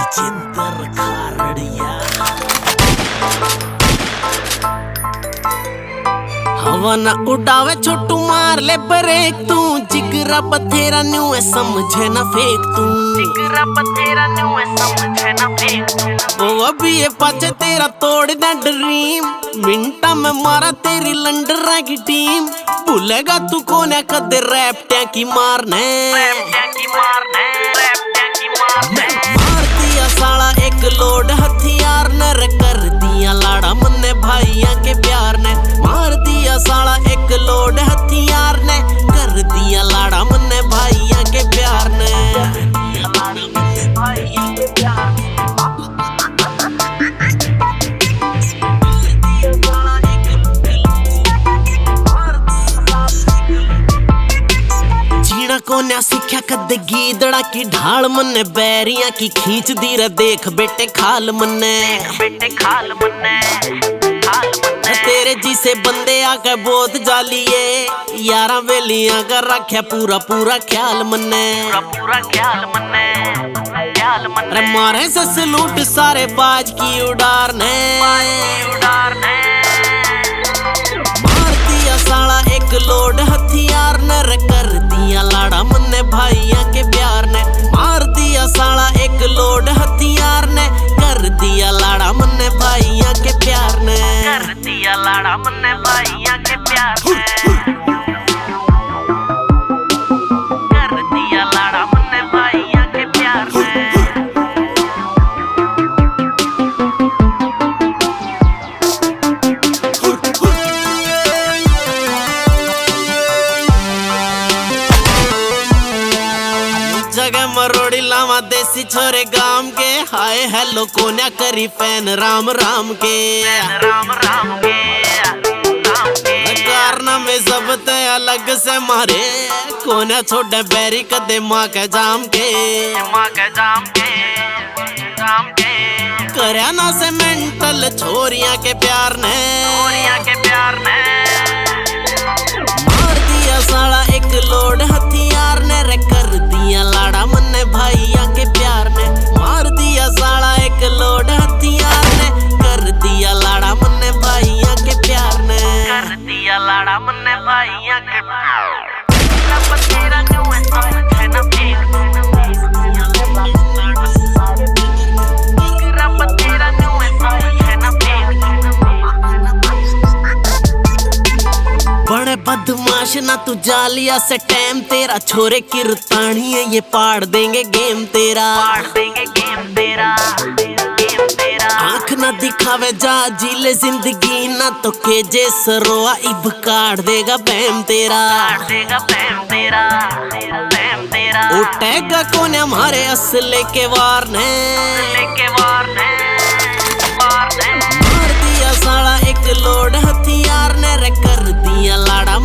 विजेंदर खारड़िया हवा न उड़ावे छोटू मार ले ब्रेक तू जिगरा बथेरा न्यू है समझे न फेंक तू जिगरा बथेरा न्यू है समझे न फेंक तू वो अभी ये पाचे तेरा तोड़ दे ड्रीम मिनटा में मारा तेरी लंडरा की टीम भूलेगा तू कौन है कदे रैप टैंकी मारने मार दिया साला एक लोड हथियार ने रे कर दिया लाड़ा मन्ने भाइयों के प्यार ने मार दिया साला एक लोड हथियार ने कर दिया लाड़ा मन्ने भाइयों के प्यार ने जीना को न्या सिक्ख्या कदे गीदड़ा की ढाल मन्ने बैरियां की खींच दी रे देख बेटे खाल मन्ने तेरे जिसे बंदे आके बोध जालिए यारा वेलियां का रख्या पूरा पूरा ख्याल मन्ने रे मारे से सलूट सारे बाज की उड़ार ने मार दिया साला एक लोड हथियार ने रे कर दिया लाड़ा मन्ने भाइयों के प्यार ने मार दिया साला एक लोड हथियार ने कर दिया लाड़ा मन्ने भाइयों के प्यार ने कर दिया लाड़ा मन्ने भाइयों के प्यार ने कर दिया लाड़ा मन्ने भाइयों के प्यार ने जगह मरोड़ी लावा देसी छोरे गाम के हाय हेलो कोन्या करी फैन राम राम के कारना में सब ते अलग से मारे कोन्या छोड़े बैरी कदे माँ के जाम के करया ना से मेंटल छोरियां के प्यार ने मार दिया साला एक लोड हथियार ने रे कर दिया लाड़ा मन्ने भाइयों के प्यार ने मार दिया साला एक लोड हथियार ने कर दिया लाड़ा मन्ने भाइयों के प्यार ने कर दिया लाड़ा मन्ने भाइयों के बड़े बदमाश ना तू जालिया से टाइम तेरा छोरे किरतानी है ये पाड़ देंगे गेम तेरा आँख ना दिखावे जा जीले जिंदगी ना तो केजे सरोवा इब काट देगा बैम तेरा उठेगा कौन हमारे असले के वार ने मार दिया साला एक लोड हथियार ने रे कर दिया लाड़ा